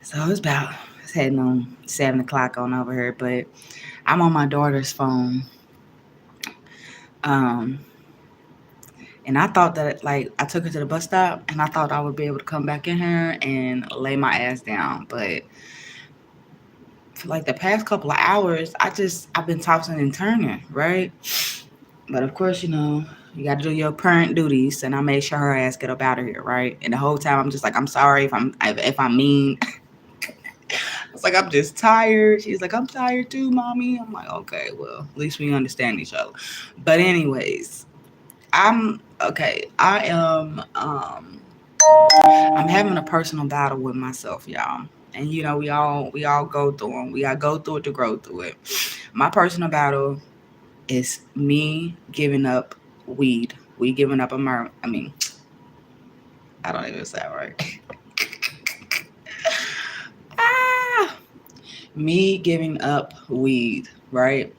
So it's heading on 7 o'clock on over here, but I'm on my daughter's phone. Um, and I thought that like I took her to the bus stop, and I thought I would be able to come back in here and lay my ass down. But for like the past couple of hours, I've been tossing and turning, right? But of course, you got to do your parent duties, and I made sure her ass get up out of here, right? And the whole time I'm just like, I'm sorry if I'm mean. It's like I'm just tired. She's like, I'm tired too, mommy. I'm like, okay, well, at least we understand each other. But anyways, I'm okay. I'm having a personal battle with myself, y'all. And we all go through them. We gotta go through it to grow through it. My personal battle is me giving up weed. We giving up I mean, I don't even say it right. ah, Me giving up weed, right?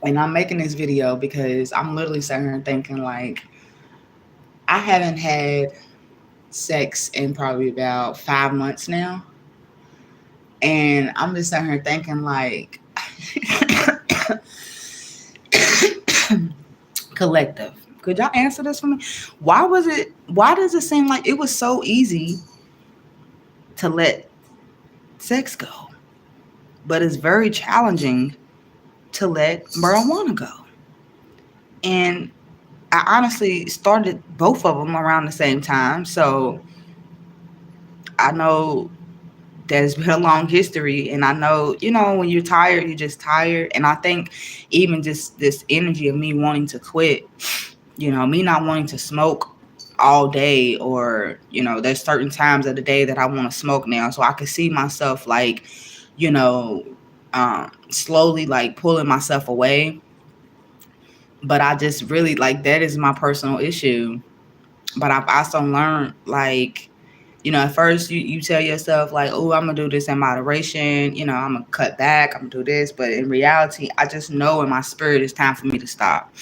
And I'm making this video because I'm literally sitting here thinking like I haven't had sex in probably about 5 months now. And I'm just sitting here thinking like collective. Could y'all answer this for me? Why does it seem like it was so easy to let sex go? But it's very challenging to let marijuana go. And I honestly started both of them around the same time. So I know there's been a long history, and I know, when you're tired, you're just tired. And I think even just this energy of me wanting to quit, me not wanting to smoke all day, or, there's certain times of the day that I want to smoke now. So I could see myself like, you know, slowly like pulling myself away. But I just really like that is my personal issue. But I've also learned like, at first you tell yourself like, oh, I'm gonna do this in moderation, I'm gonna cut back, I'm gonna do this. But in reality, I just know in my spirit it's time for me to stop.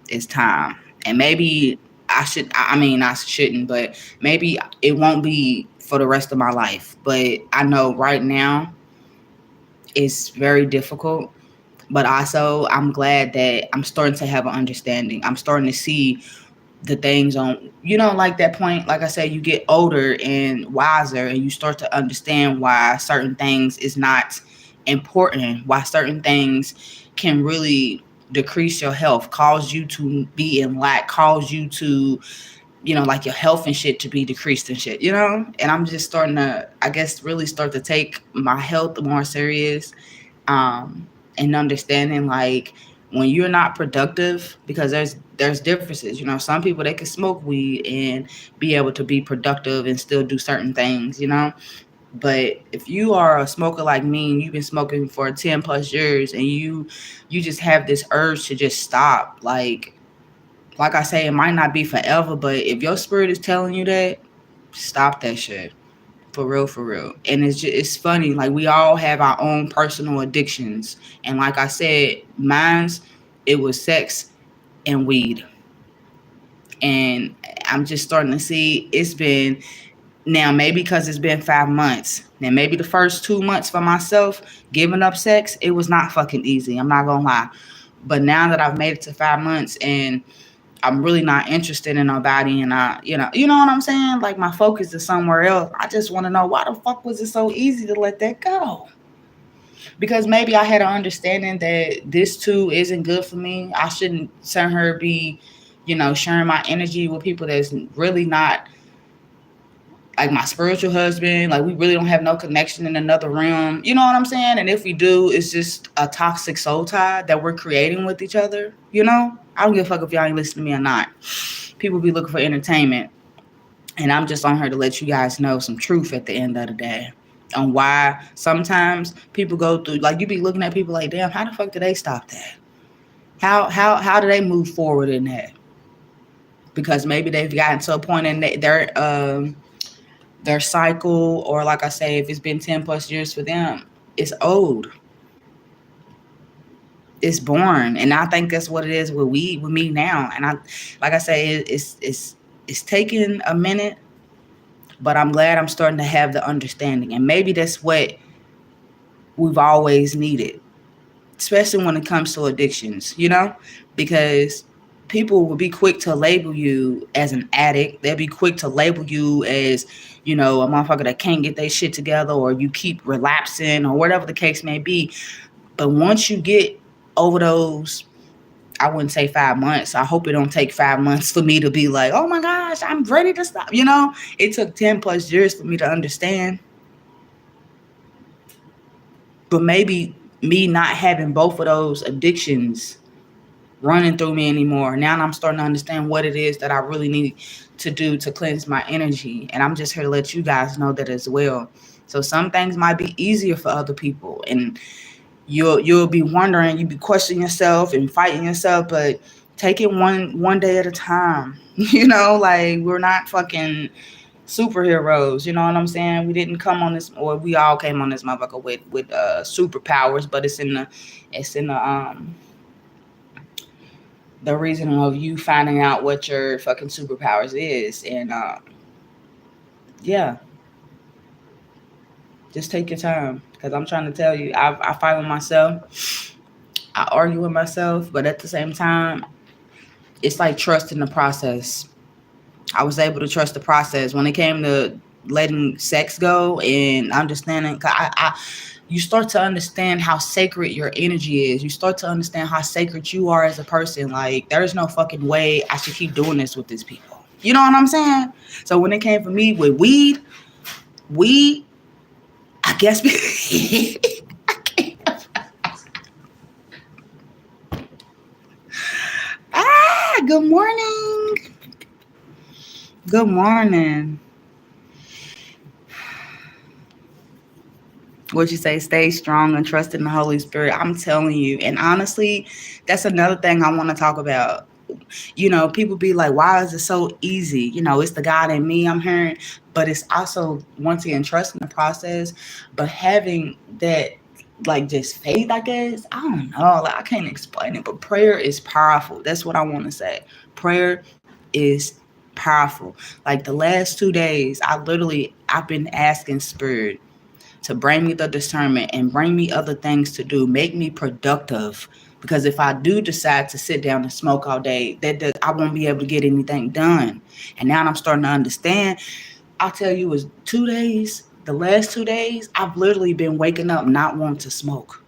It's time. And maybe I shouldn't, but maybe it won't be for the rest of my life. But I know right now it's very difficult. But also, I'm glad that I'm starting to have an understanding. I'm starting to see the things on, like that point, like I said, you get older and wiser, and you start to understand why certain things is not important, why certain things can really decrease your health, cause you to be in lack, cause you to, like your health and shit to be decreased and shit, and I'm just starting to, I guess, really start to take my health more serious, and understanding like when you're not productive, because there's differences. Some people, they can smoke weed and be able to be productive and still do certain things, but if you are a smoker like me, and you've been smoking for 10 plus years, and you just have this urge to just stop, like I say, it might not be forever, but if your spirit is telling you that, stop that shit. For real, for real. And it's funny, like we all have our own personal addictions. And like I said, mine's, it was sex and weed. And I'm just starting to see it's been, now maybe because it's been 5 months. Now maybe the first 2 months for myself giving up sex, it was not fucking easy. I'm not gonna lie. But now that I've made it to 5 months, and I'm really not interested in nobody, and you know what I'm saying? Like my focus is somewhere else. I just want to know, why the fuck was it so easy to let that go? Because maybe I had an understanding that this too isn't good for me. I shouldn't send her be, sharing my energy with people that's really not like my spiritual husband. Like we really don't have no connection in another realm. You know what I'm saying? And if we do, it's just a toxic soul tie that we're creating with each other. I don't give a fuck if y'all ain't listening to me or not. People be looking for entertainment. And I'm just on here to let you guys know some truth at the end of the day on why sometimes people go through, like you be looking at people like, damn, how the fuck did they stop that? How do they move forward in that? Because maybe they've gotten to a point in their cycle, or like I say, if it's been 10 plus years for them, it's old. It's born. And I think that's what it is with me now. And I, like I say, it's taking a minute, But I'm glad I'm starting to have the understanding. And maybe that's what we've always needed, especially when it comes to addictions, because people will be quick to label you as an addict. They'll be quick to label you as, a motherfucker that can't get their shit together, or you keep relapsing, or whatever the case may be. But once you get over those, I wouldn't say 5 months. I hope it don't take 5 months for me to be like, oh my gosh, I'm ready to stop. It took 10 plus years for me to understand. But maybe me not having both of those addictions running through me anymore. Now I'm starting to understand what it is that I really need to do to cleanse my energy. And I'm just here to let you guys know that as well. So some things might be easier for other people. And you'll be wondering, you be questioning yourself and fighting yourself, but take it one day at a time. Like, we're not fucking superheroes, you know what I'm saying? We didn't come on this, or we all came on this motherfucker with superpowers, but it's in the reason of you finding out what your fucking superpowers is. And yeah, just take your time, because I'm trying to tell you, I fight with myself, I argue with myself, but at the same time, it's like trusting the process. I was able to trust the process when it came to letting sex go and understanding. You start to understand how sacred your energy is. You start to understand how sacred you are as a person. Like, there's no fucking way I should keep doing this with these people. You know what I'm saying? So when it came for me with weed, I guess good morning. Good morning. What you say? Stay strong and trust in the Holy Spirit. I'm telling you. And honestly, that's another thing I want to talk about. People be like, why is it so easy? It's the God in me, I'm hearing. But it's also, once again, trusting the process, but having that, like, just faith, I guess. I don't know. Like, I can't explain it, but prayer is powerful. That's what I want to say. Prayer is powerful. Like, the last 2 days, I've been asking Spirit to bring me the discernment and bring me other things to do, make me productive. Because if I do decide to sit down and smoke all day, I won't be able to get anything done. And now I'm starting to understand. I'll tell you, it was 2 days. The last 2 days, I've literally been waking up not wanting to smoke.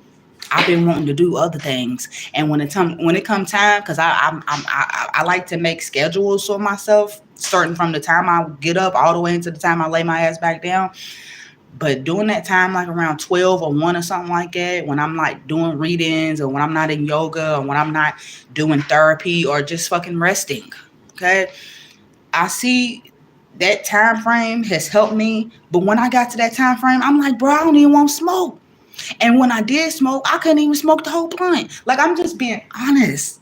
I've been wanting to do other things. And when it comes time, because I like to make schedules for myself, starting from the time I get up all the way into the time I lay my ass back down. But during that time, like around 12 or 1 or something like that, when I'm like doing readings, or when I'm not in yoga, or when I'm not doing therapy, or just fucking resting, okay, I see that time frame has helped me. But when I got to that time frame, I'm like, bro, I don't even want to smoke. And when I did smoke, I couldn't even smoke the whole blunt. Like, I'm just being honest,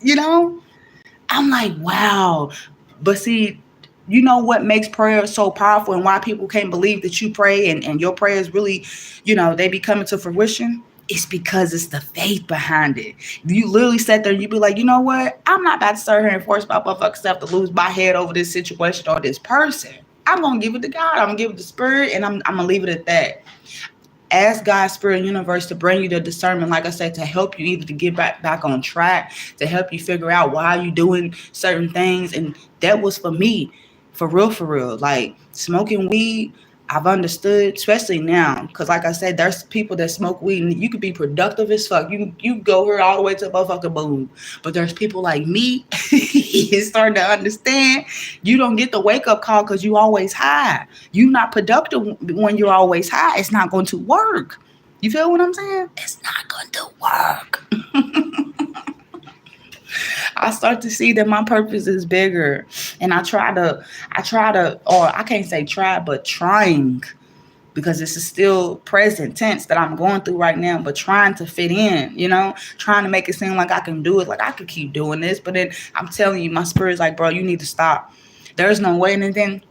I'm like, wow. But see, you know what makes prayer so powerful, and why people can't believe that you pray and your prayers really, they be coming to fruition? It's because it's the faith behind it. You literally sat there and you be like, you know what? I'm not about to sit here and force my motherfucking self to lose my head over this situation or this person. I'm going to give it to God. I'm going to give it to Spirit, and I'm going to leave it at that. Ask God's Spirit and universe to bring you the discernment, like I said, to help you either to get back on track, to help you figure out why you're doing certain things. And that was for me, for real. Like, smoking weed, I've understood, especially now, because like I said, there's people that smoke weed and you could be productive as fuck. You go here all the way to motherfucking boom. But there's people like me, is starting to understand you don't get the wake up call because you always high. You're not productive when you're always high. It's not going to work. You feel what I'm saying? It's not going to work. I start to see that my purpose is bigger, and I try to, or I can't say try, but trying, because this is still present tense that I'm going through right now, but trying to fit in, trying to make it seem like I can do it, like I could keep doing this. But then I'm telling you, my spirit's like, bro, you need to stop. There's no way. And then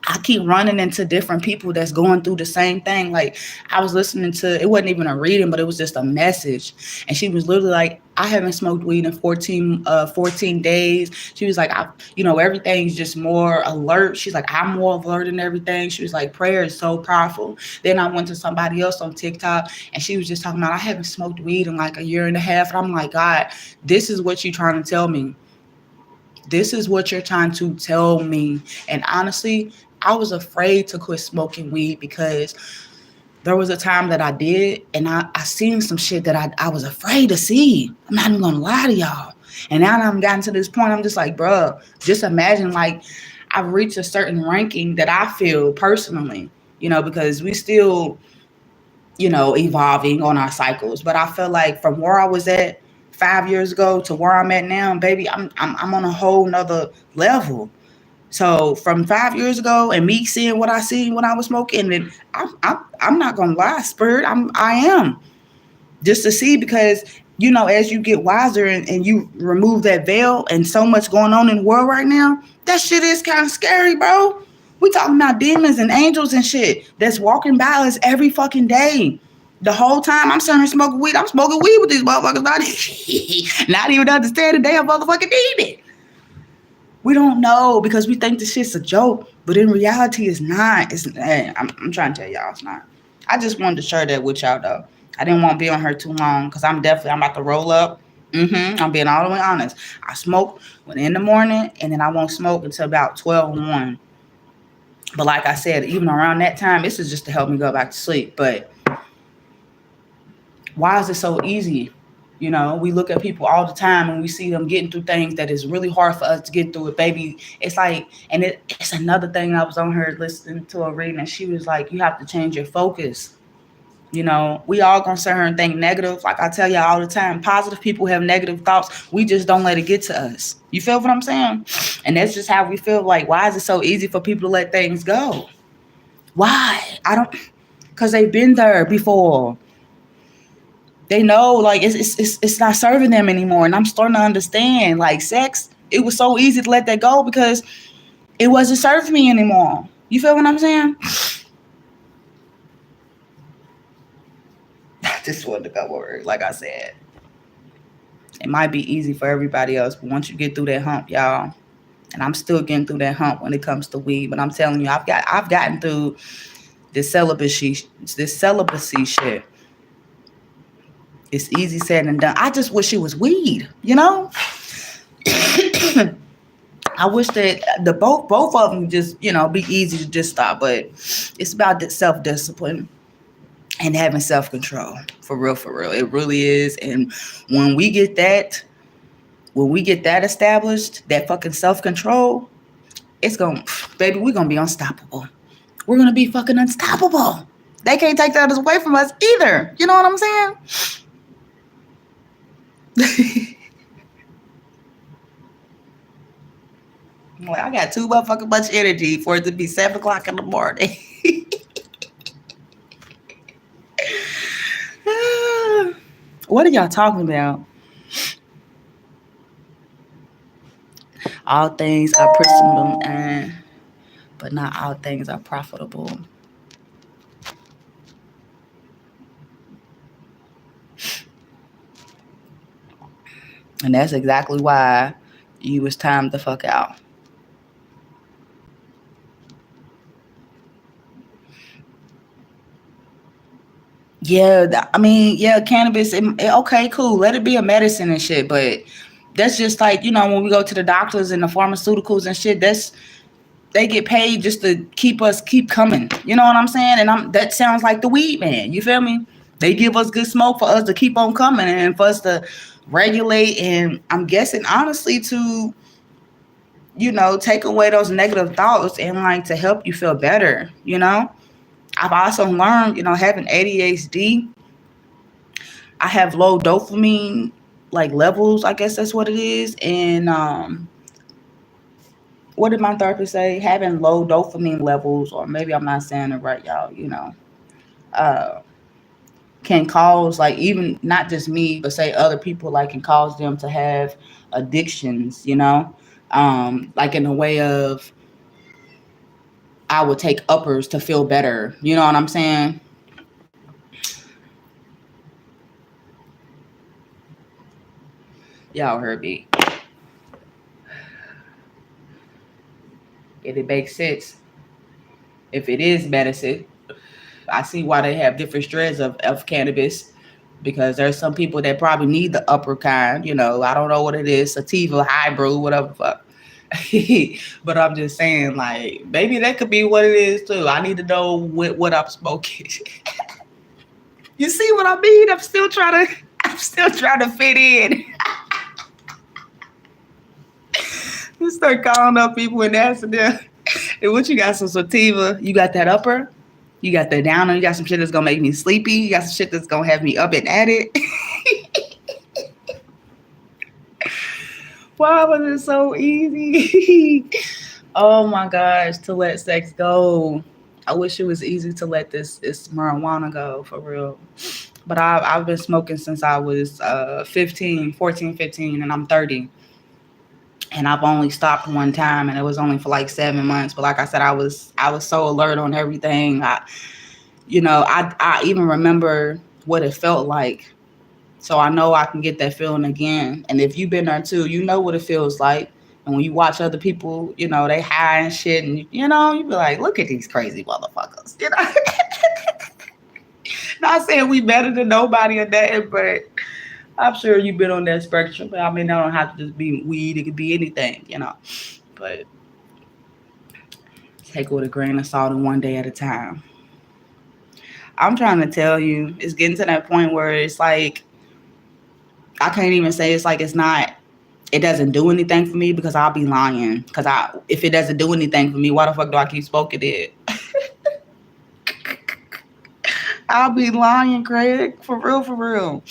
I keep running into different people that's going through the same thing. Like I was listening to, it wasn't even a reading, but it was just a message. And she was literally like, I haven't smoked weed in 14 days. She was like, everything's just more alert. She's like, I'm more alert and everything. She was like, prayer is so powerful. Then I went to somebody else on TikTok and she was just talking about, I haven't smoked weed in like a year and a half. And I'm like, God, this is what you're trying to tell me. This is what you're trying to tell me. And honestly, I was afraid to quit smoking weed because there was a time that I did and I seen some shit that I was afraid to see. I'm not even gonna lie to y'all. And now that I've gotten to this point, I'm just like, bruh, just imagine like I've reached a certain ranking that I feel personally, because we still, evolving on our cycles. But I feel like from where I was at 5 years ago to where I'm at now, baby, I'm on a whole nother level. So from 5 years ago and me seeing what I seen when I was smoking, and I'm not gonna lie, Spirit, I am just to see because as you get wiser and you remove that veil and so much going on in the world right now, that shit is kind of scary, bro. We talking about demons and angels and shit that's walking by us every fucking day. The whole time I'm sitting here smoking weed, I'm smoking weed with these motherfuckers, not even understanding they a motherfucking demon. We don't know because we think this shit's a joke, but in reality, it's not. I'm trying to tell y'all, it's not. I just wanted to share that with y'all though. I didn't want to be on her too long because I'm about to roll up. I'm being all the way honest. I smoke when in the morning, and then I won't smoke until about 12 1. But like I said, even around that time, this is just to help me go back to sleep. But why is it so easy? We look at people all the time and we see them getting through things that is really hard for us to get through it, baby. It's like, and it's another thing. I was on her listening to a reading and she was like, you have to change your focus. We all gonna sit here and think negative. Like I tell y'all all the time, positive people have negative thoughts. We just don't let it get to us. You feel what I'm saying? And that's just how we feel. Like, why is it so easy for people to let things go? Why? Because they've been there before. They know like it's not serving them anymore. And I'm starting to understand like sex, it was so easy to let that go because it wasn't serving me anymore. You feel what I'm saying? I just wanted to go over it. Like I said, it might be easy for everybody else, but once you get through that hump, y'all, and I'm still getting through that hump when it comes to weed, but I'm telling you, I've gotten through this celibacy shit. It's easy said and done. I just wish it was weed, I wish that the both of them just, be easy to just stop. But it's about self-discipline and having self-control. For real, for real. It really is. And when we get that established, that fucking self-control, baby, we're gonna be unstoppable. We're gonna be fucking unstoppable. They can't take that away from us either. You know what I'm saying? Like, I got too motherfucking much energy for it to be 7 o'clock in the morning. What are y'all talking about? All things are personal, but not all things are profitable. And that's exactly why you was time to fuck out. Yeah, I mean, yeah, cannabis. Okay, cool. Let it be a medicine and shit, but that's just like when we go to the doctors and the pharmaceuticals and shit. They get paid just to keep coming. You know what I'm saying? And that sounds like the weed man. You feel me? They give us good smoke for us to keep on coming and for us to regulate. And I'm guessing honestly to take away those negative thoughts and like to help you feel better. I've also learned, having ADHD, I have low dopamine like levels, I guess that's what it is. And what did my therapist say? Having low dopamine levels, or maybe I'm not saying it right, y'all, uh, can cause like even not just me, but say other people, like can cause them to have addictions, like in a way of I would take uppers to feel better. You know what I'm saying? Y'all heard me. If it makes sense, if it is medicine, I see why they have different strains of cannabis, because there's some people that probably need the upper kind. I don't know what it is, sativa, hybrid, whatever the fuck. But I'm just saying, like, maybe that could be what it is too. I need to know what I'm smoking. You see what I mean? I'm still trying to fit in. You start calling up people and asking them, "Hey, what you got? Some sativa? You got that upper? You got that downer? You got some shit that's gonna make me sleepy? You got some shit that's gonna have me up and at it?" Why was it so easy? Oh my gosh, to let sex go. I wish it was easy to let this marijuana go, for real. But I've been smoking since I was 14, 15, and I'm 30. And I've only stopped one time, and it was only for like 7 months. But like I said, I was so alert on everything. I even remember what it felt like. So I know I can get that feeling again. And if you've been there too, you know what it feels like. And when you watch other people, they high and shit, and you be like, look at these crazy motherfuckers. Not saying we better than nobody or that, but I'm sure you've been on that spectrum. I mean, that don't have to just be weed. It could be anything, But take it with a grain of salt and one day at a time. I'm trying to tell you, it's getting to that point where it's like, I can't even say it's like it doesn't do anything for me, because I'll be lying. Because if it doesn't do anything for me, why the fuck do I keep smoking it? I'll be lying, Craig. For real, for real.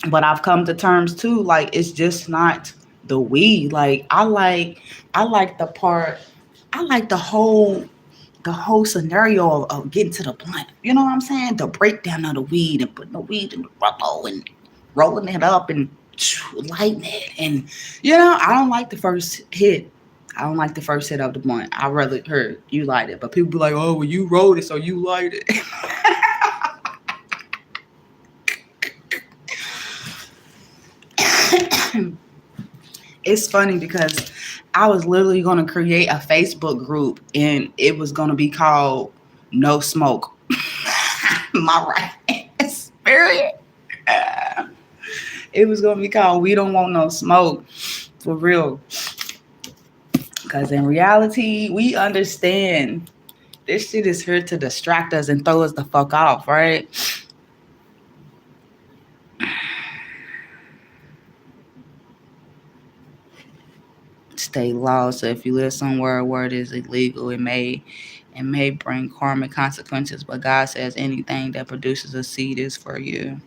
But I've come to terms too, like, it's just not the weed. Like, I like the whole scenario of getting to the blunt. You know what I'm saying? The breakdown of the weed and putting the weed in the rubber and rolling it up and lighting it. And, I don't like the first hit. I don't like the first hit of the blunt. I rather heard you light it. But people be like, oh, well, you rolled it, so you light it. It's funny because I was literally going to create a Facebook group, and it was going to be called No Smoke. My right spirit. It was going to be called We Don't Want No Smoke. For real. Because in reality, we understand this shit is here to distract us and throw us the fuck off, right? State law. So if you live somewhere where it is illegal, it may bring karmic consequences. But God says anything that produces a seed is for you.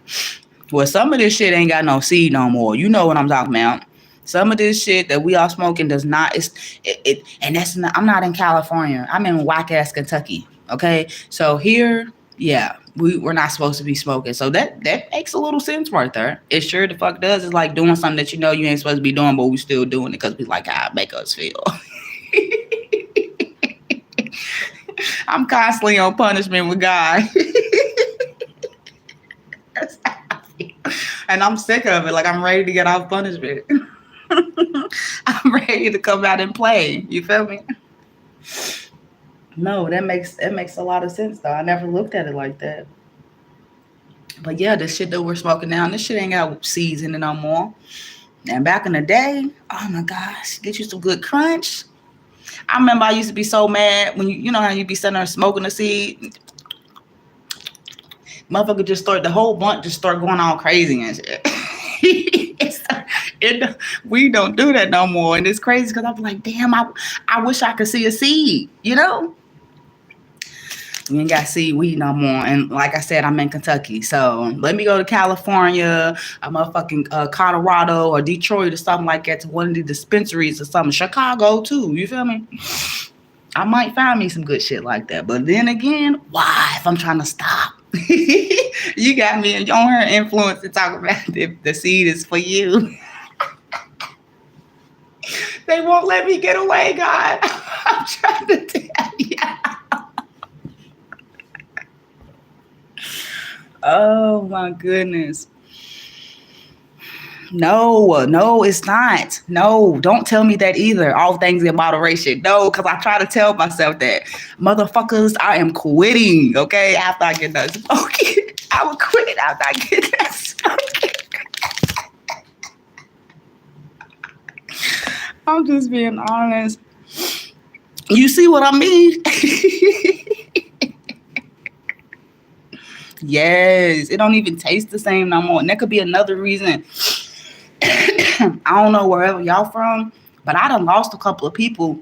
Well, some of this shit ain't got no seed no more. You know what I'm talking about. Some of this shit that we all smoking does not. And that's not. I'm not in California. I'm in whack ass Kentucky. Okay, so here, yeah, we're not supposed to be smoking. So that makes a little sense right there. It sure the fuck does. It's like doing something that you ain't supposed to be doing, but we still doing it because we like how it make us feel. I'm constantly on punishment with God. And I'm sick of it. Like, I'm ready to get off punishment. I'm ready to come out and play. You feel me? No, that makes a lot of sense though. I never looked at it like that. But yeah, the shit that we're smoking now, this shit ain't got seeds in it no more. And back in the day, oh my gosh, get you some good crunch. I remember I used to be so mad when you know how you be sitting there smoking the seed. Motherfucker just the whole blunt just start going all crazy and shit. We don't do that no more. And it's crazy because I'm like, damn, I wish I could see a seed, We ain't got seed weed no more. And like I said, I'm in Kentucky. So let me go to California, a motherfucking Colorado or Detroit or something like that, to one of the dispensaries or something. Chicago too, you feel me? I might find me some good shit like that. But then again, why if I'm trying to stop? You got me on her influence to talk about if the seed is for you. They won't let me get away, God. I'm trying to tell you. Oh my goodness. No, it's not. No, don't tell me that either. All things in moderation. No, because I try to tell myself that. Motherfuckers, I am quitting, okay? After I get done smoking. I will quit after I get done smoking. I'm just being honest. You see what I mean? Yes, it don't even taste the same no more. And that could be another reason. I don't know wherever y'all from, but I done lost a couple of people.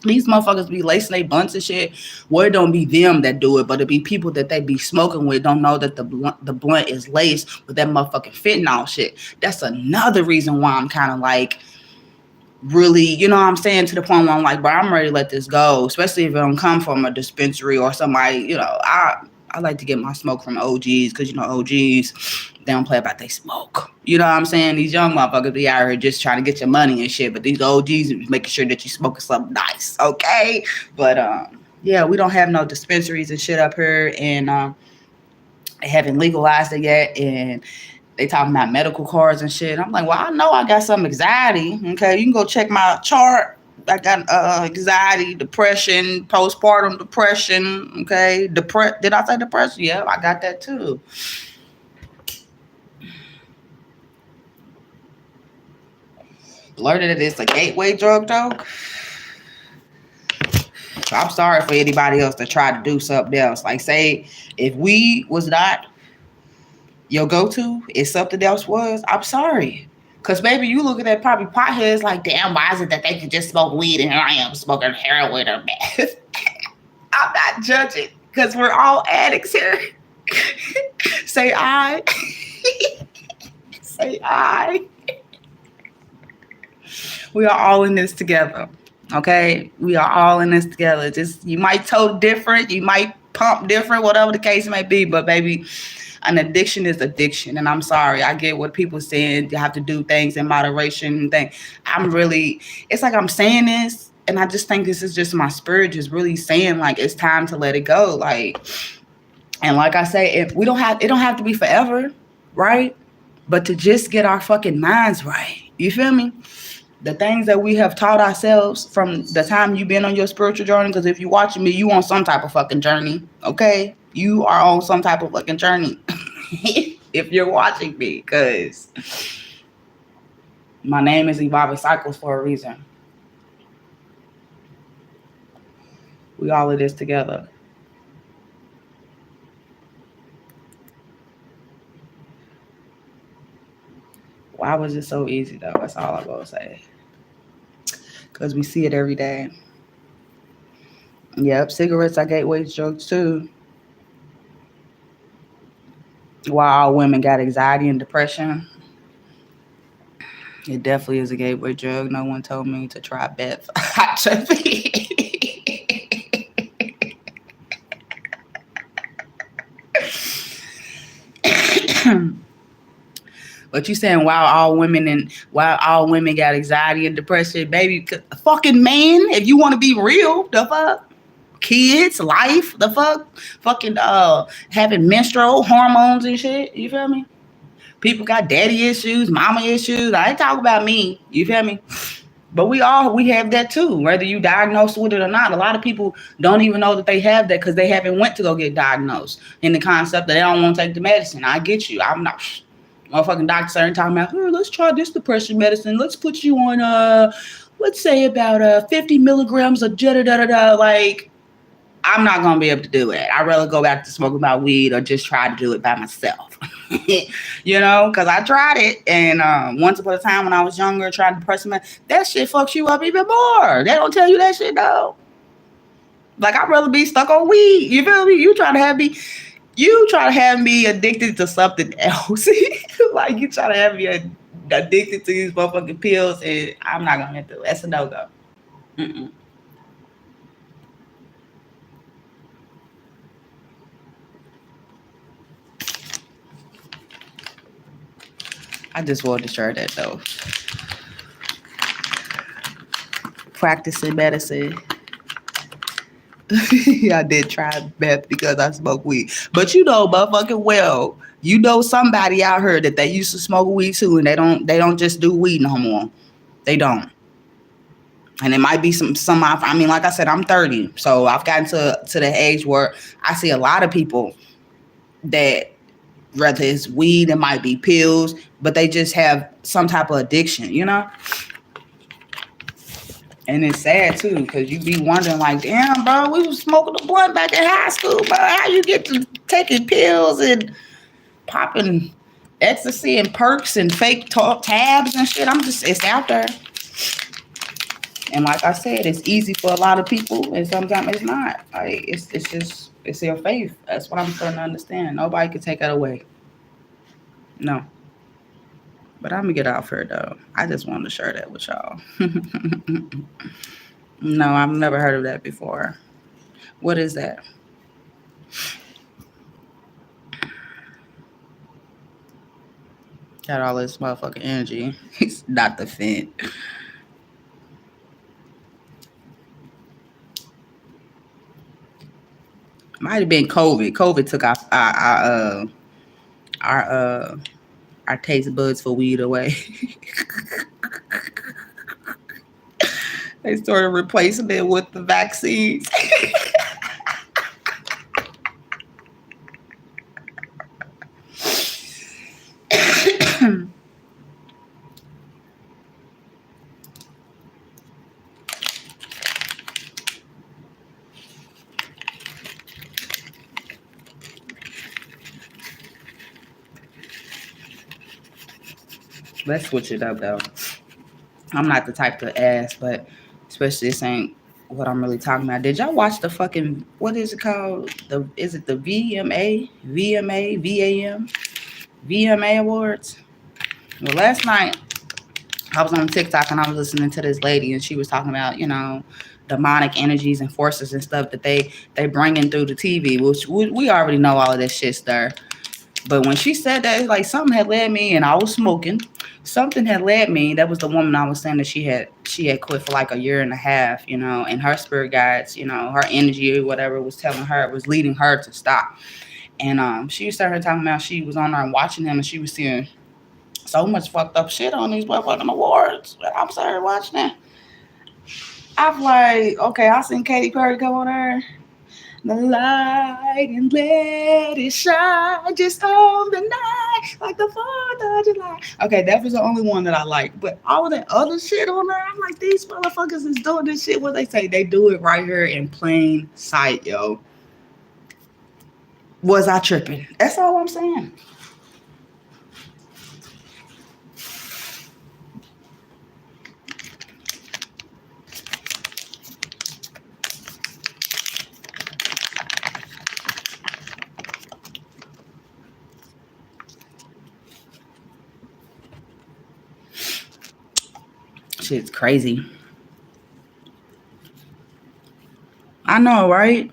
These motherfuckers be lacing their blunts and shit. Where it don't be them that do it, but it be people that they be smoking with don't know that the blunt is laced with that motherfucking fentanyl shit. That's another reason why I'm kind of like really, you know what I'm saying, to the point where I'm like, bro, I'm ready to let this go, especially if it don't come from a dispensary or somebody, you know. I like to get my smoke from OGs because, you know, OGs, they don't play about they smoke. You know what I'm saying? These young motherfuckers be out here just trying to get your money and shit, but these OGs is making sure that you smoking something nice, okay? But, yeah, we don't have no dispensaries and shit up here, and they haven't legalized it yet, and they talking about medical cards and shit. I'm like, well, I know I got some anxiety. Okay, you can go check my chart. I got anxiety, depression, postpartum depression. Okay, did I say depression? Yeah, I got that too. Learning that it's a gateway drug, though. I'm sorry for anybody else that tried to do something else. Like, say, if weed was not your go-to, if something else was, I'm sorry. Because maybe you look at that probably potheads like, damn, why is it that they can just smoke weed and here I am smoking heroin or meth? I'm not judging because we're all addicts here. Say I. Say I. We are all in this together. Okay? We are all in this together. Just, you might tote different, you might pump different, whatever the case may be, but baby, an addiction is addiction. And I'm sorry, I get what people saying, you have to do things in moderation and it's like I'm saying this, and I just think this is just my spirit just really saying like it's time to let it go. Like, and like I say, if we don't have, it don't have to be forever, right? But to just get our fucking minds right. You feel me? The things that we have taught ourselves from the time you've been on your spiritual journey, because if you're watching me, you on some type of fucking journey, okay? You are on some type of fucking journey. If you're watching me, because my name is Evolving Cycles for a reason. We all of this together. Why was it so easy, though? That's all I'm going to say. Because we see it every day. Yep, cigarettes are gateway drugs, too. Why all women got anxiety and depression. It definitely is a gateway drug. No one told me to try meth. But you saying why all women got anxiety and depression, baby? Fucking man, if you want to be real, the fuck. Kids, life, the fuck, fucking having menstrual hormones and shit. You feel me? People got daddy issues, mama issues. I ain't talking about me. You feel me? But we have that too, whether you diagnosed with it or not. A lot of people don't even know that they have that because they haven't went to go get diagnosed. In the concept that they don't want to take the medicine. I get you. I'm not. Motherfucking doctors aren't talking about, let's try this depression medicine. Let's put you on, let's say about 50 milligrams of da-da-da-da-da. Like, I'm not going to be able to do it. I'd rather go back to smoking my weed or just try to do it by myself. You know, because I tried it. And once upon a time when I was younger, trying depression medicine, that shit fucks you up even more. They don't tell you that shit, though. Like, I'd rather be stuck on weed. You feel me? You try to have me addicted to something else. Like, you try to have me addicted to these motherfucking pills, and I'm not going to do it. That's a no-go. Mm-mm. I just wanted to share that, though. Practicing medicine I did try meth because I smoke weed. But you know, motherfucking well, you know somebody out here that they used to smoke weed too, and they don't just do weed no more. They don't. And it might be some. I mean, like I said, I'm 30, so I've gotten to the age where I see a lot of people that whether it's weed, it might be pills, but they just have some type of addiction, you know. And it's sad too, because you be wondering, like, damn, bro, we was smoking the blunt back in high school, bro. How you get to taking pills and popping ecstasy and perks and fake tabs and shit? It's out there. And like I said, it's easy for a lot of people, and sometimes it's not. Like it's just it's your faith. That's what I'm starting to understand. Nobody can take that away. No. But I'm gonna get off here though. I just wanted to share that with y'all. No, I've never heard of that before. What is that? Got all this motherfucking energy. It's not the fit. Might have been COVID. COVID took our our taste buds for weed away. They started replacing it with the vaccines. Let's switch it up though. I'm not the type to ask, but especially this ain't what I'm really talking about. Did y'all watch the fucking what is it called? Is it the VMA Awards? Well, last night I was on TikTok and I was listening to this lady and she was talking about, demonic energies and forces and stuff that they bring in through the TV, which we already know all of this shit there. But when she said that, it's like something had led me, and I was smoking. Something had led me. That was the woman I was saying that she had quit for like a year and a half, and her spirit guides, her energy or whatever was telling her, was leading her to stop. And she started talking about she was on there and watching him, and she was seeing so much fucked up shit on these motherfucking awards. I'm sorry watching that. I'm like, okay, I seen Katy Perry come on there. The light and let it shine just on the night like the 4th of July. Okay, that was the only one that I liked. But all of that other shit on there, I'm like, these motherfuckers is doing this shit. What they say? They do it right here in plain sight, yo. Was I tripping? That's all I'm saying. Shit's crazy. I know, right?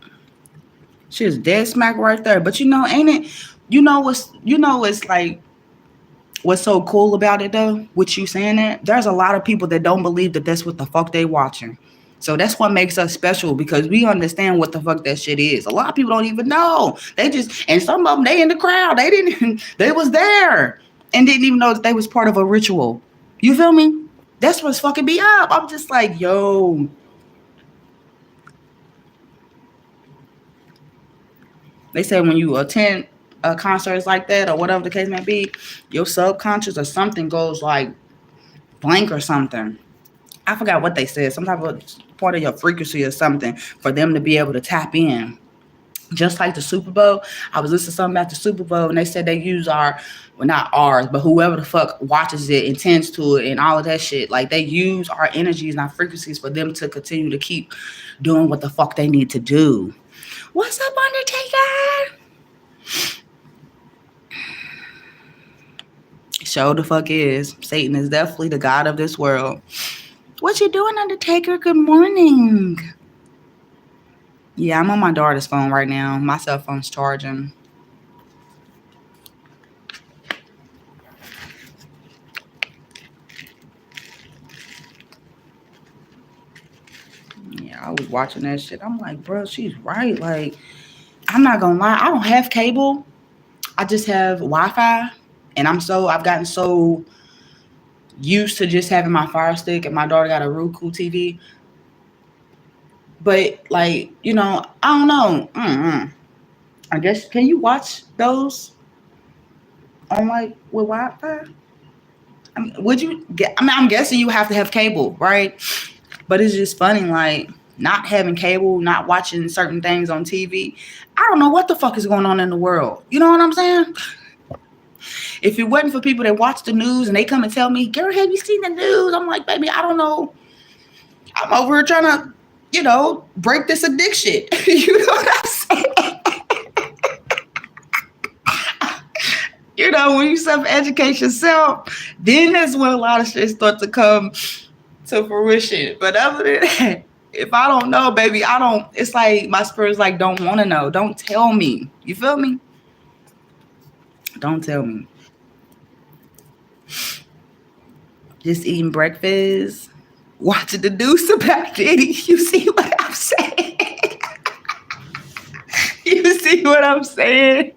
Shit's dead smack right there. But ain't it? It's like what's so cool about it though, with you saying that, there's a lot of people that don't believe that that's what the fuck they watching. So that's what makes us special because we understand what the fuck that shit is. A lot of people don't even know. They just, and some of them, they in the crowd. They didn't, they was there and didn't even know that they was part of a ritual. You feel me? That's what's fucking me up. I'm just like, yo. They say when you attend concerts like that or whatever the case may be, your subconscious or something goes like blank or something. I forgot what they said. Some type of part of your frequency or something for them to be able to tap in. Just like the Super Bowl, I was listening to something about the Super Bowl, and they said they use well, not ours, but whoever the fuck watches it, intends to it, and all of that shit. Like, they use our energies and our frequencies for them to continue to keep doing what the fuck they need to do. What's up, Undertaker? Show the fuck is. Satan is definitely the god of this world. What you doing, Undertaker? Good morning. Yeah, I'm on my daughter's phone right now. My cell phone's charging. Yeah, I was watching that shit. I'm like, bro, she's right. Like, I'm not gonna lie, I don't have cable. I just have Wi-Fi, and I've gotten so used to just having my Fire Stick, and my daughter got a Roku TV. But like, I don't know. I guess can you watch those on like with Wi-Fi? I mean, would you get? I mean, I'm guessing you have to have cable, right? But it's just funny, like not having cable, not watching certain things on TV. I don't know what the fuck is going on in the world. You know what I'm saying? If it wasn't for people that watch the news and they come and tell me, girl, have you seen the news? I'm like, baby, I don't know. I'm over here trying to, break this addiction. You know what I'm saying? When you self-educate yourself, then that's when a lot of shit starts to come to fruition. But other than that, if I don't know, baby, it's like my spirit's like, don't want to know. Don't tell me. You feel me? Don't tell me. Just eating breakfast, watching the news about Diddy. You see what I'm saying? You see what I'm saying?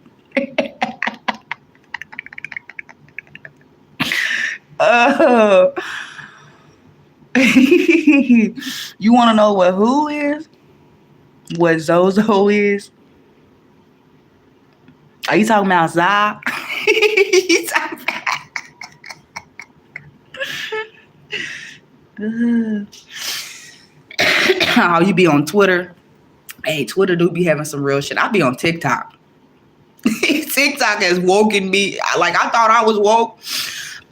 Oh. You want to know what who is? What Zozo is? Are you talking about Za? You talking about... Oh, you be on Twitter? Hey, Twitter do be having some real shit. I be on TikTok. TikTok has woken me. Like, I thought I was woke.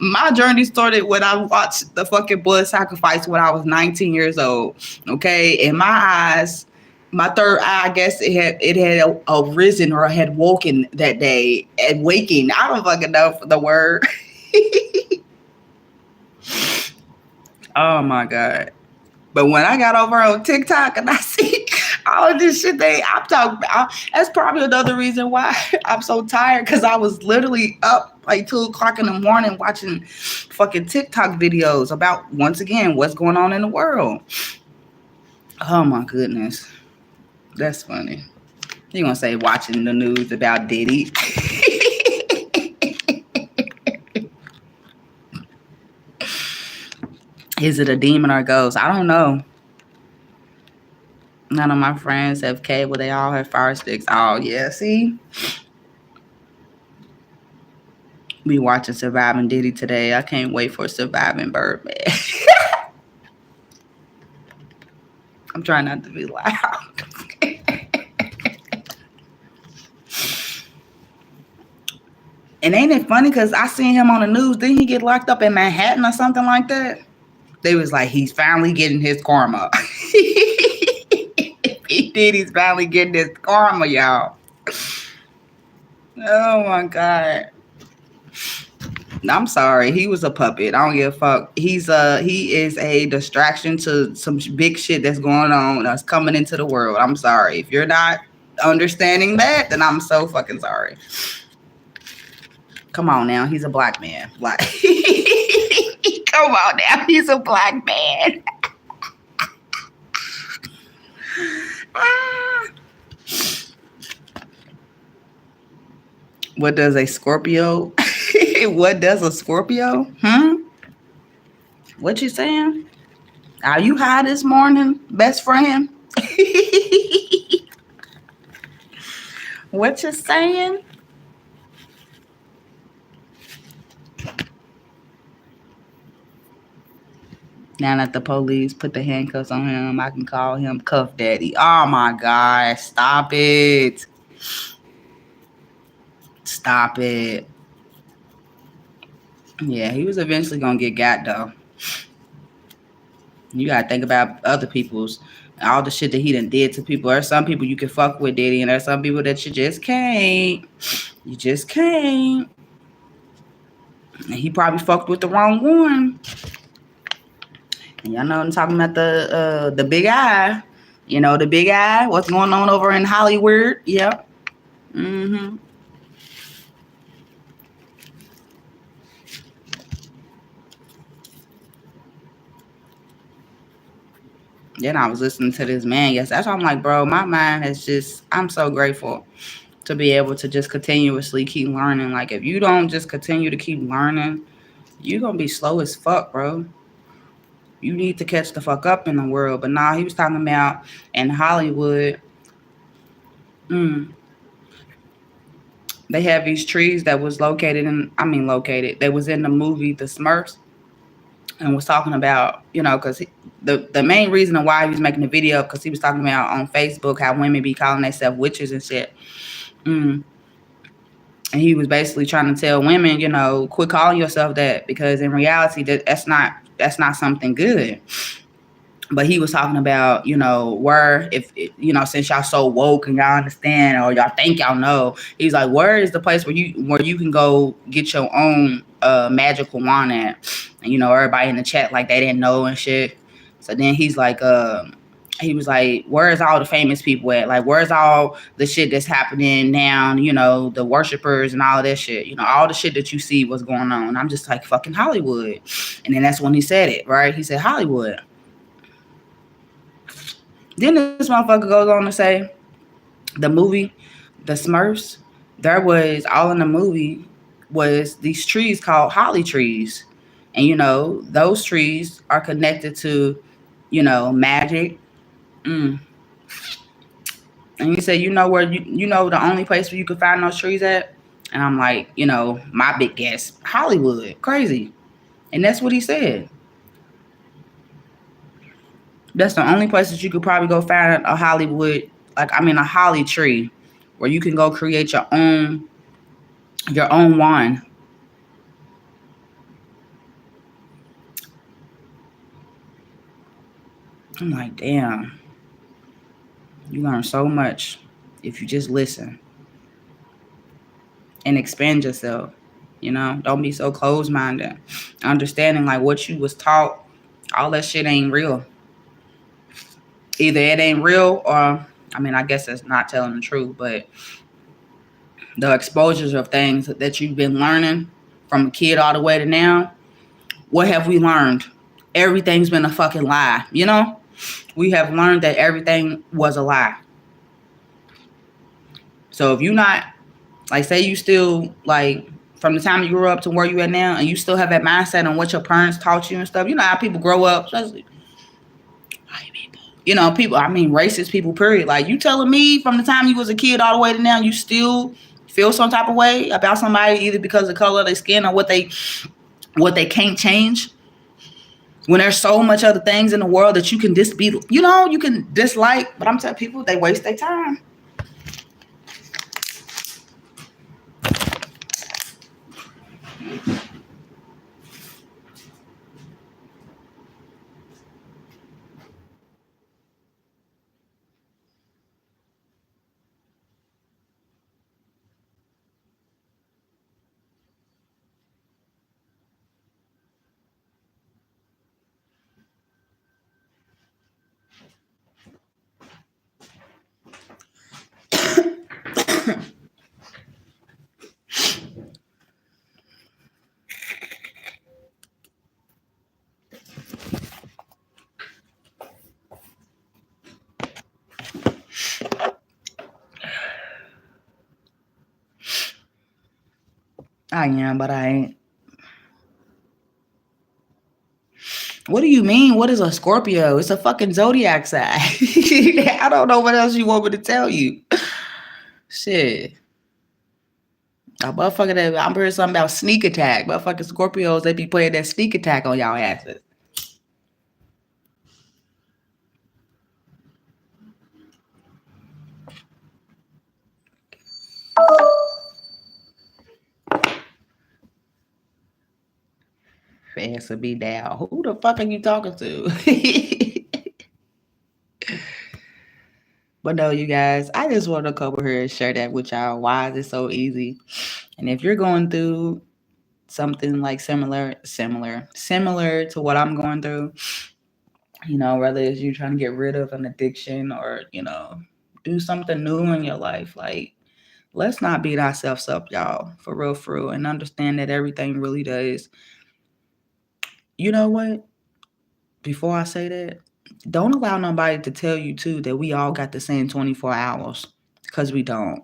My journey started when I watched the fucking blood sacrifice when I was 19 years old. Okay, in my eyes, my third eye, I guess it had arisen or had woken that day. And waking, I don't fucking know the word. Oh my god! But when I got over on TikTok and I see all of this shit I'm talking about, that's probably another reason why I'm so tired, because I was literally up like 2:00 in the morning watching fucking TikTok videos about, once again, what's going on in the world. Oh my goodness. That's funny. You gonna say watching the news about Diddy? Is it a demon or a ghost? I don't know. None of my friends have cable. They all have Fire Sticks. Oh, yeah. See? Be watching Surviving Diddy today. I can't wait for Surviving Birdman. I'm trying not to be loud. And ain't it funny? Because I seen him on the news. Didn't he get locked up in Manhattan or something like that? They was like, he's finally getting his karma. He did. He's finally getting his karma, y'all. Oh, my God. I'm sorry. He was a puppet. I don't give a fuck. He is a distraction to some big shit that's going on, that's coming into the world. I'm sorry. If you're not understanding that, then I'm so fucking sorry. Come on now. He's a black man. Black. Come on now. He's a black man. What does a Scorpio? What does a Scorpio? What you saying? Are you high this morning, best friend? What you saying? Now that the police put the handcuffs on him, I can call him Cuff Daddy. Oh my God, stop it. Stop it. Yeah, he was eventually going to get got, though. You got to think about other people's, all the shit that he done did to people. There's some people you can fuck with, Diddy, and there's some people that you just can't. You just can't. And he probably fucked with the wrong one. And y'all know I'm talking about the big eye. You know, the big eye. What's going on over in Hollywood? Yep. Mm-hmm. Then I was listening to this man. Yes, that's why I'm like, bro, my mind is just. I'm so grateful to be able to just continuously keep learning. Like if you don't just continue to keep learning, you're gonna be slow as fuck, bro. You need to catch the fuck up in the world. But nah, he was talking about in Hollywood, mm, they have these trees that was located in, I mean located, that was in the movie The Smurfs, and was talking about, because the main reason of why he was making the video, because he was talking about on Facebook how women be calling themselves witches and shit. Mm. And he was basically trying to tell women, quit calling yourself that, because in reality that's not something good. But he was talking about, where, if since y'all so woke and y'all understand, or y'all think y'all know, he's like, where is the place where you can go get your own magical wand at? And everybody in the chat like they didn't know and shit. So then he was like, where's all the famous people at? Like, where's all the shit that's happening now? The worshipers and all that shit. All the shit that you see what's going on. I'm just like, fucking Hollywood. And then that's when he said it, right? He said Hollywood. Then this motherfucker goes on to say the movie, The Smurfs, there was all in the movie was these trees called holly trees. And those trees are connected to, magic. Mm. And he said, where the only place where you could find those trees at? And I'm like, my big guess, Hollywood. Crazy. And that's what he said. That's the only place that you could probably go find a Hollywood, a holly tree, where you can go create your own wine. I'm like, damn, you learn so much if you just listen and expand yourself. Don't be so closed minded. Understanding like what you was taught, all that shit ain't real. Either it ain't real, or I guess that's not telling the truth, but the exposures of things that you've been learning from a kid all the way to now, what have we learned? Everything's been a fucking lie. We have learned that everything was a lie. So if you not, like, say you still, like, from the time you grew up to where you at now, and you still have that mindset on what your parents taught you and stuff, how people grow up, especially white people. People, racist people, period. Like, you telling me from the time you was a kid all the way to now, you still feel some type of way about somebody, either because of the color of their skin or what they can't change, when there's so much other things in the world that you can you can dislike. But I'm telling people, they waste their time. I am, but I ain't. What do you mean? What is a Scorpio? It's a fucking zodiac sign. I don't know what else you want me to tell you. Shit. A motherfucker that I'm hearing something about sneak attack. Motherfucking Scorpios, they be playing that sneak attack on y'all asses. Fast to be down. Who the fuck are you talking to? But no, you guys, I just want to come here and share that with y'all. Why is it so easy? And if you're going through something like similar to what I'm going through, whether it's you trying to get rid of an addiction or, do something new in your life, like, let's not beat ourselves up, y'all, for real, and understand that everything really does. You know what? Before I say that, Don't allow nobody to tell you too that we all got the same 24 hours, because we don't.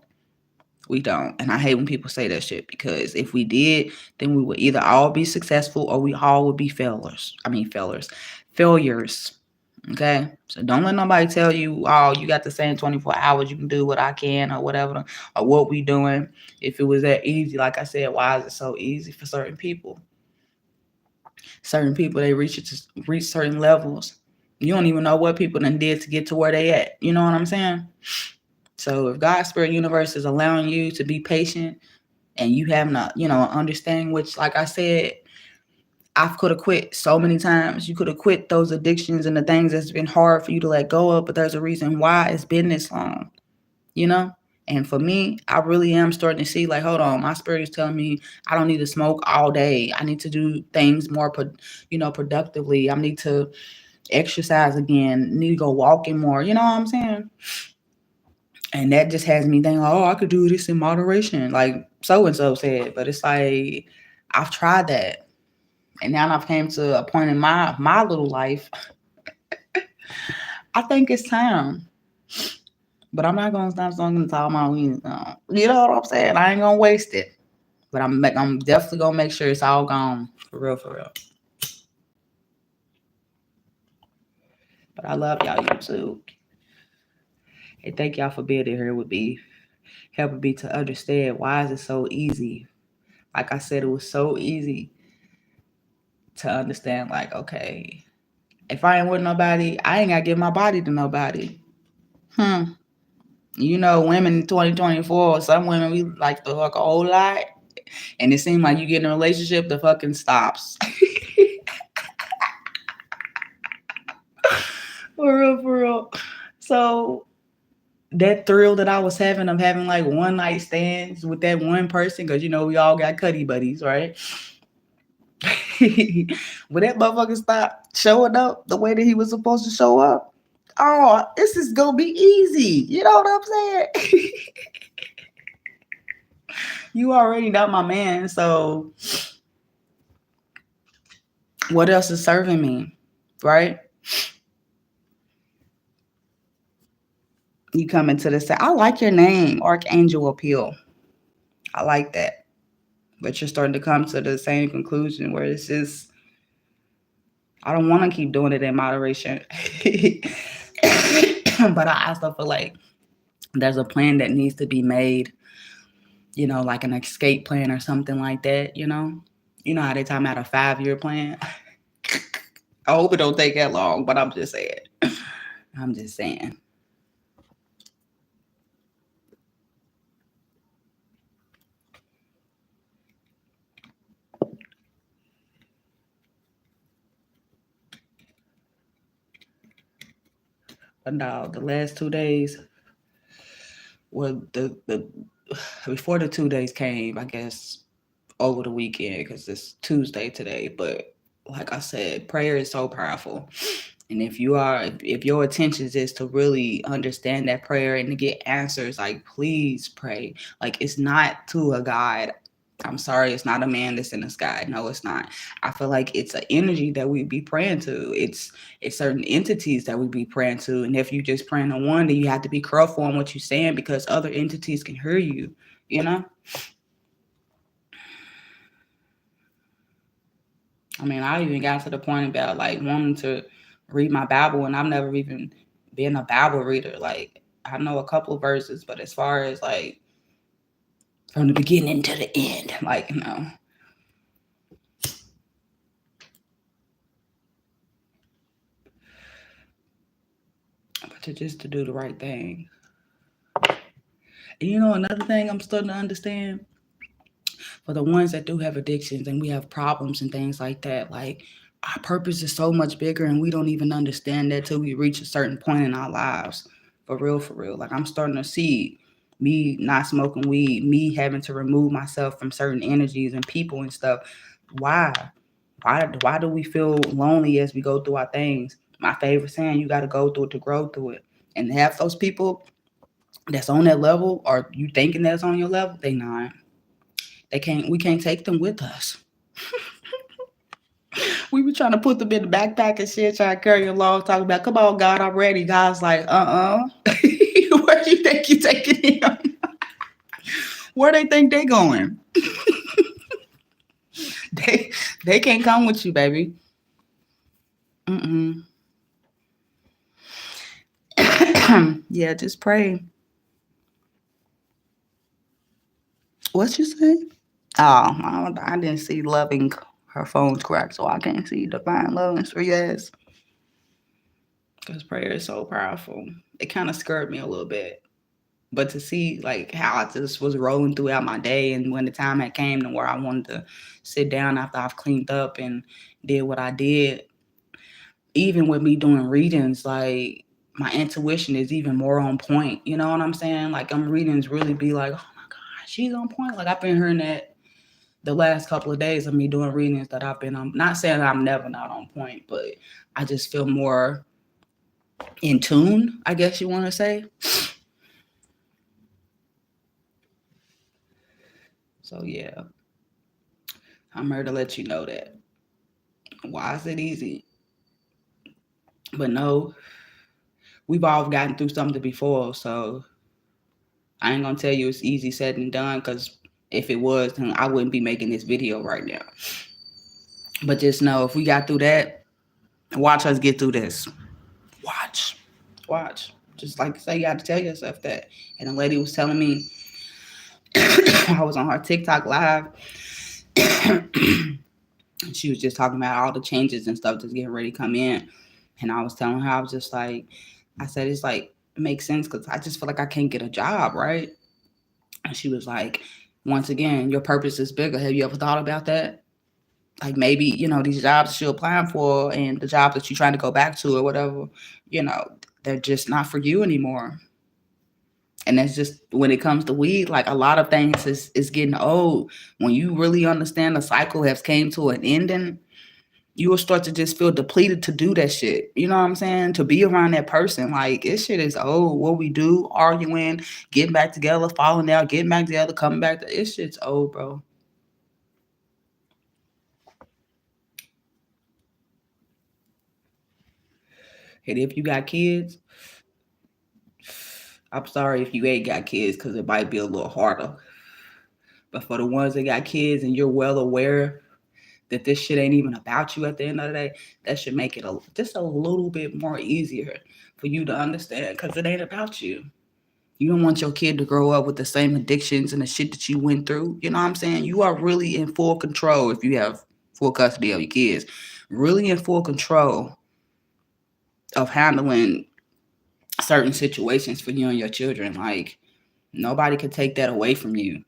We don't. And I hate when people say that shit, because if we did, then we would either all be successful or we all would be failures. I mean, failures. Okay. So don't let nobody tell you, oh, you got the same 24 hours, you can do what I can or whatever, or what we doing. If it was that easy, like I said, why is it so easy for certain people? Certain people, they reach certain levels. You don't even know what people done did to get to where they at. You know what I'm saying? So if God's spirit universe is allowing you to be patient, and you have not, understanding, which, like I said, I could have quit so many times. You could have quit those addictions and the things that's been hard for you to let go of, but there's a reason why it's been this long, you know? And for me, I really am starting to see, like, hold on, my spirit is telling me I don't need to smoke all day. I need to do things more, productively. I need to exercise again. Need to go walking more. You know what I'm saying? And that just has me thinking, oh, I could do this in moderation, like so and so said. But it's like, I've tried that, and now I've came to a point in my little life. I think it's time, but I'm not gonna stop smoking to all my weed. You know what I'm saying? I ain't gonna waste it, but I'm definitely gonna make sure it's all gone, for real, for real. But I love y'all YouTube. And thank y'all for being here with me, helping me to understand why is it so easy. Like I said, it was so easy to understand, like, okay, if I ain't with nobody, I ain't gotta give my body to nobody. Women in 2024, some women, we like to fuck a whole lot, and it seems like you get in a relationship, the fucking stops. For real, for real. So that thrill that I was having of having like one night stands with that one person, because we all got cuddy buddies, right? When that motherfucker stopped showing up the way that he was supposed to show up, oh, this is gonna be easy. You know what I'm saying? You already not my man, so what else is serving me, right? You come into the set. I like your name, Archangel Appeal. I like that. But you're starting to come to the same conclusion where it's just, I don't want to keep doing it in moderation. But I also feel like there's a plan that needs to be made, like an escape plan or something like that, You know how they talking about a 5-year plan? I hope it don't take that long, but I'm just saying. I'm just saying. But no, the last 2 days, well, the before the 2 days came, I guess over the weekend, because it's Tuesday today. But like I said, prayer is so powerful. And if your intentions is to really understand that prayer and to get answers, like, please pray. Like, it's not to a God. I'm sorry, it's not a man that's in the sky. No, it's not. I feel like it's an energy that we be praying to. It's certain entities that we be praying to. And if you just praying to one, then you have to be careful on what you're saying, because other entities can hear you, you know? I mean, I even got to the point about like wanting to read my Bible, and I've never even been a Bible reader. Like, I know a couple of verses, but as far as like from the beginning to the end, like, no. But to do the right thing. And another thing I'm starting to understand, for the ones that do have addictions and we have problems and things like that, like, our purpose is so much bigger, and we don't even understand that till we reach a certain point in our lives. For real, for real. Like, I'm starting to see me not smoking weed, me having to remove myself from certain energies and people and stuff. Why? Why do we feel lonely as we go through our things? My favorite saying, you got to go through it to grow through it. And have those people that's on that level, or you thinking that's on your level, they not. We can't take them with us. We were trying to put them in the backpack and shit, trying to carry along, talking about, come on, God, I'm ready. God's like, where do you think you taking him? Where they think they going? They they can't come with you, baby. Mm-mm. Yeah, just pray. What you say? Oh, I didn't see loving her phone's cracked, so I can't see divine love and free ass. Because prayer is so powerful. It kind of scared me a little bit. But to see like how I just was rolling throughout my day, and when the time had came to where I wanted to sit down after I've cleaned up and did what I did, even with me doing readings, like my intuition is even more on point. You know what I'm saying? Like I'm readings really be like, oh my God, she's on point. Like I've been hearing that the last couple of days of me doing readings that I've been on. Not saying I'm never not on point, but I just feel more in tune, I guess you want to say. So yeah, I'm here to let you know that. Why is it easy? But no, we've all gotten through something before, so I ain't gonna tell you it's easy said and done, because if it was, then I wouldn't be making this video right now. But just know if we got through that, watch us get through this. Watch. Watch. Just like say, you got to tell yourself that. And a lady was telling me, I was on her TikTok live. She was just talking about all the changes and stuff that's getting ready to come in. And I was telling her, I was just like, I said, it's like, it makes sense because I just feel like I can't get a job, right? And she was like, once again, your purpose is bigger. Have you ever thought about that? Like maybe, these jobs that you're applying for and the job that you're trying to go back to or whatever, they're just not for you anymore. And that's just when it comes to weed, like a lot of things is getting old. When you really understand the cycle has came to an ending, you will start to just feel depleted to do that shit. You know what I'm saying? To be around that person. Like, this shit is old. What we do, arguing, getting back together, falling out, getting back together, coming back. This shit's old, bro. And if you got kids, I'm sorry if you ain't got kids because it might be a little harder. But for the ones that got kids and you're well aware that this shit ain't even about you at the end of the day, that should make it just a little bit more easier for you to understand, because it ain't about you. You don't want your kid to grow up with the same addictions and the shit that you went through. You know what I'm saying? You are really in full control if you have full custody of your kids. Really in full control of handling certain situations for you and your children. Like, nobody can take that away from you.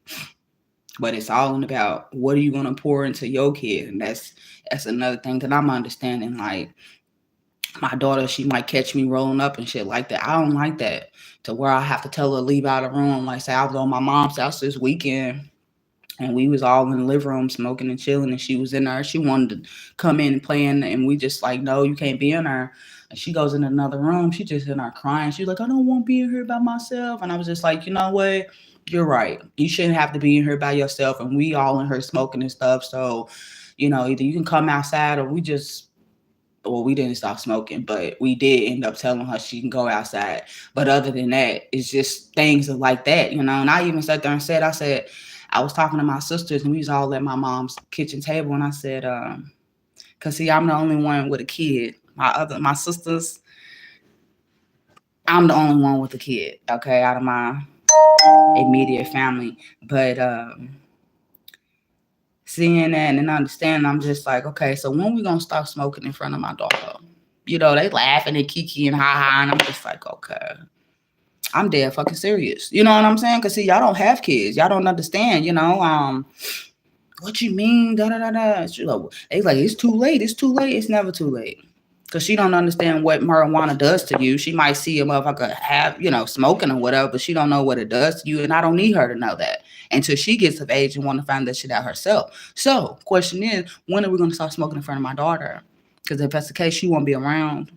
But it's all about what are you gonna pour into your kid, and that's another thing that I'm understanding. Like my daughter, she might catch me rolling up and shit like that. I don't like that, to where I have to tell her to leave out of the room. Like say I was on my mom's house this weekend, and we was all in the living room smoking and chilling, and she was in there. She wanted to come in and play in, and we just like, no, you can't be in there. And she goes in another room. She just in there crying. She's like, I don't want to be in here by myself. And I was just like, you know what? You're right. You shouldn't have to be in here by yourself. And we all in here smoking and stuff. So, either you can come outside, or we didn't stop smoking, but we did end up telling her she can go outside. But other than that, it's just things like that, And I even sat there and said, I was talking to my sisters, and we was all at my mom's kitchen table, and I said, cause see, I'm the only one with a kid. My sisters, I'm the only one with a kid, okay, out of my immediate family. But seeing that and understanding, I'm just like, okay, so when we gonna stop smoking in front of my daughter? They laughing and kiki and ha ha, and I'm just like, okay, I'm dead fucking serious. You know what I'm saying? Cause see, y'all don't have kids, y'all don't understand. What you mean? Da da da da. They like, it's too late. It's too late. It's never too late. Cause she don't understand what marijuana does to you. She might see a motherfucker have, smoking or whatever, but she don't know what it does to you. And I don't need her to know that until she gets of age and want to find that shit out herself. So, question is, when are we gonna start smoking in front of my daughter? Because if that's the case, she won't be around.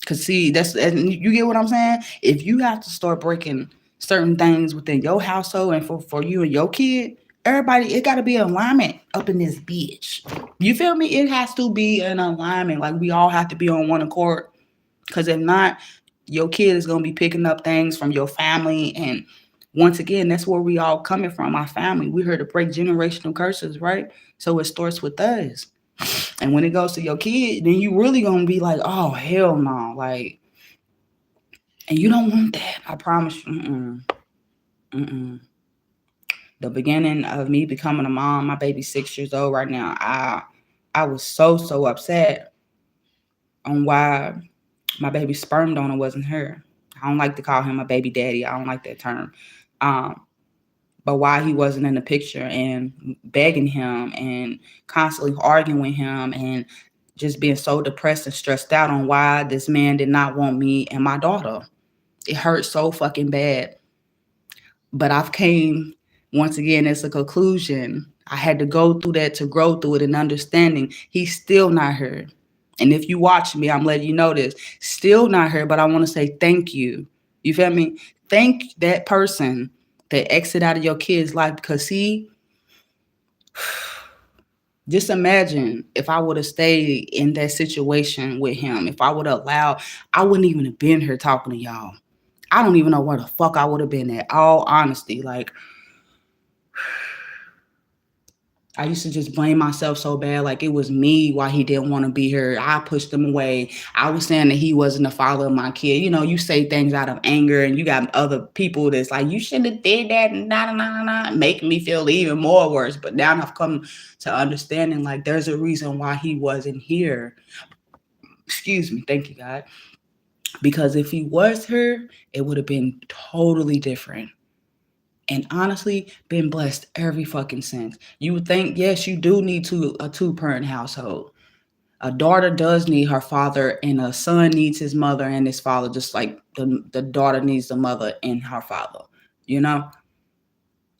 Cause see, you get what I'm saying? If you have to start breaking certain things within your household and for you and your kid, everybody, it got to be alignment up in this bitch. You feel me? It has to be an alignment. Like we all have to be on one accord. Because if not, your kid is gonna be picking up things from your family. And once again, that's where we all coming from. Our family. We're here to break generational curses, right? So it starts with us. And when it goes to your kid, then you really gonna be like, oh hell no, like, and you don't want that. I promise you. Mm-mm. The beginning of me becoming a mom, my baby's 6 years old right now. I was so upset on why my baby's sperm donor wasn't her. I don't like to call him a baby daddy. I don't like that term. Um, but why he wasn't in the picture, and begging him and constantly arguing with him and just being so depressed and stressed out on why this man did not want me and my daughter. It hurt so fucking bad. But I've came once again as a conclusion. I had to go through that to grow through it and understanding he's still not her. And if you watch me, I'm letting you know this. Still not her, but I want to say thank you. You feel me? Thank that person that exit out of your kid's life, because he, just imagine if I would have stayed in that situation with him, if I would have allowed, I wouldn't even have been here talking to y'all. I don't even know where the fuck I would have been at. All honesty, like I used to just blame myself so bad, like it was me why he didn't want to be here. I pushed him away. I was saying that he wasn't the father of my kid. You know, you say things out of anger, and you got other people that's like, you shouldn't have did that, and making me feel even more worse. But now I've come to understanding, like, there's a reason why he wasn't here. Excuse me, thank you, God. Because if he was here, it would have been totally different. And honestly, been blessed every fucking sense. You would think, yes, you do need a two-parent household. A daughter does need her father, and a son needs his mother and his father, just like the daughter needs the mother and her father, you know?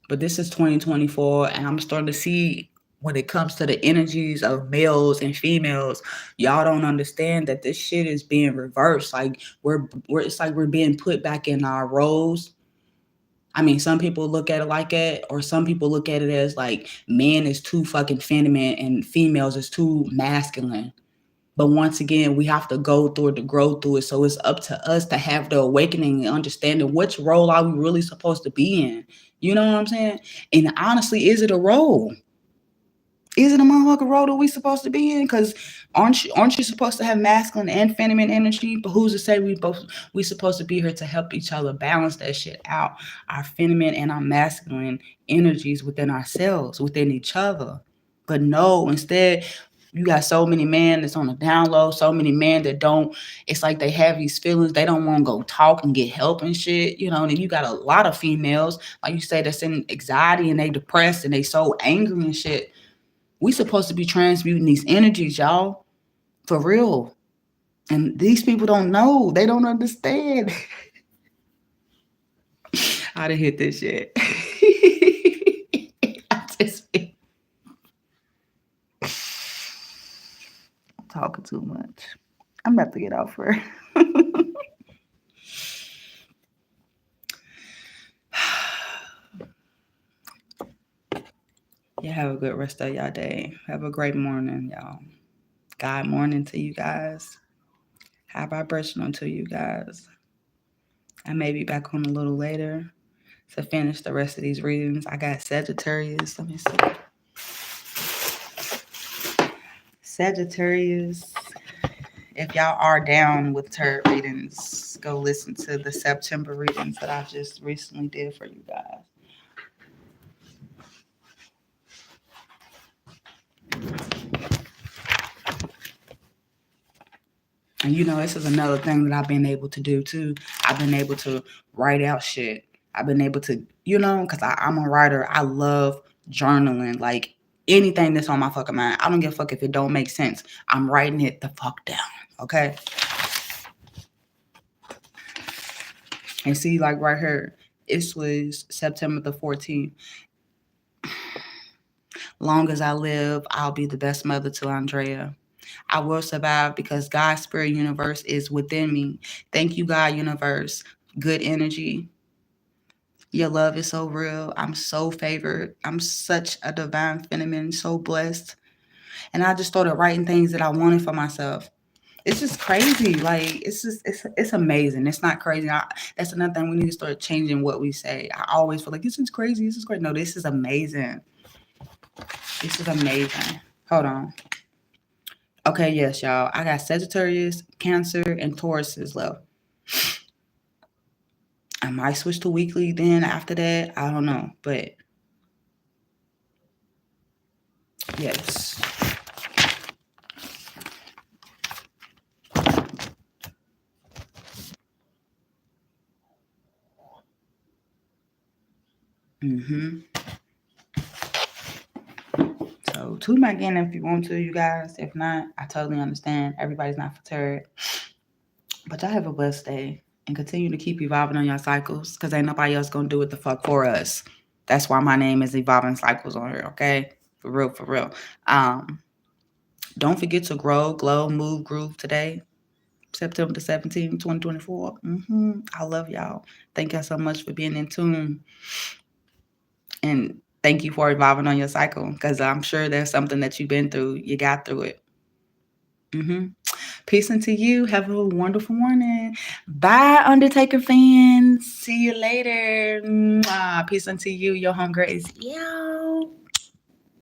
But this is 2024, and I'm starting to see when it comes to the energies of males and females, y'all don't understand that this shit is being reversed. Like we're it's like we're being put back in our roles. I mean, some people look at it like that, or some people look at it as like men is too fucking feminine and females is too masculine. But once again, we have to go through it to grow through it. So it's up to us to have the awakening and understanding which role are we really supposed to be in. You know what I'm saying? And honestly, is it a role? Is it a motherfucking role that we supposed to be in? Because aren't you supposed to have masculine and feminine energy? But who's to say we supposed to be here to help each other balance that shit out? Our feminine and our masculine energies within ourselves, within each other. But no, instead, you got so many men that's on the down low, so many men that don't, it's like they have these feelings, they don't want to go talk and get help and shit, you know. And then you got a lot of females, like you say, that's in anxiety and they depressed and they so angry and shit. We supposed to be transmuting these energies, y'all, for real. And these people don't know. They don't understand. I done hit this shit. I just been talking too much. I'm about to get off her. Yeah, have a good rest of y'all day. Have a great morning, y'all. God morning to you guys. High vibrational to you guys. I may be back on a little later to finish the rest of these readings. I got Sagittarius. Let me see. Sagittarius. If y'all are down with tarot readings, go listen to the September readings that I just recently did for you guys. And you know, this is another thing that I've been able to do too. I've been able to write out shit. I've been able to, you know, because I'm a writer. I love journaling. Like anything that's on my fucking mind. I don't give a fuck if it don't make sense. I'm writing it the fuck down. Okay. And see, like right here, this was September the 14th. Long as I live, I'll be the best mother to Andrea. I will survive because God's spirit universe is within me. Thank you, God universe. Good energy. Your love is so real. I'm so favored. I'm such a divine feminine, so blessed. And I just started writing things that I wanted for myself. It's just crazy. Like it's amazing. It's not crazy. That's another thing, we need to start changing what we say. I always feel like this is crazy. This is great. No, this is amazing. This is amazing. Hold on. Okay, yes, y'all. I got Sagittarius, Cancer, and Tauruses left. I might switch to weekly then after that. I don't know. But yes. Mm-hmm. So tune back in if you want to, you guys. If not, I totally understand. Everybody's not deterred. But y'all have a blessed day and continue to keep evolving on your cycles because ain't nobody else gonna do it the fuck for us. That's why my name is Evolving Cycles on here, okay? For real, for real. Um, don't forget to grow, glow, move, groove today. September the 17th, 2024. I love y'all. Thank y'all so much for being in tune. And thank you for evolving on your cycle because I'm sure there's something that you've been through. You got through it. Peace unto you. Have a wonderful morning. Bye, Undertaker fans. See you later. Mwah. Peace unto you. Your hunger is yo.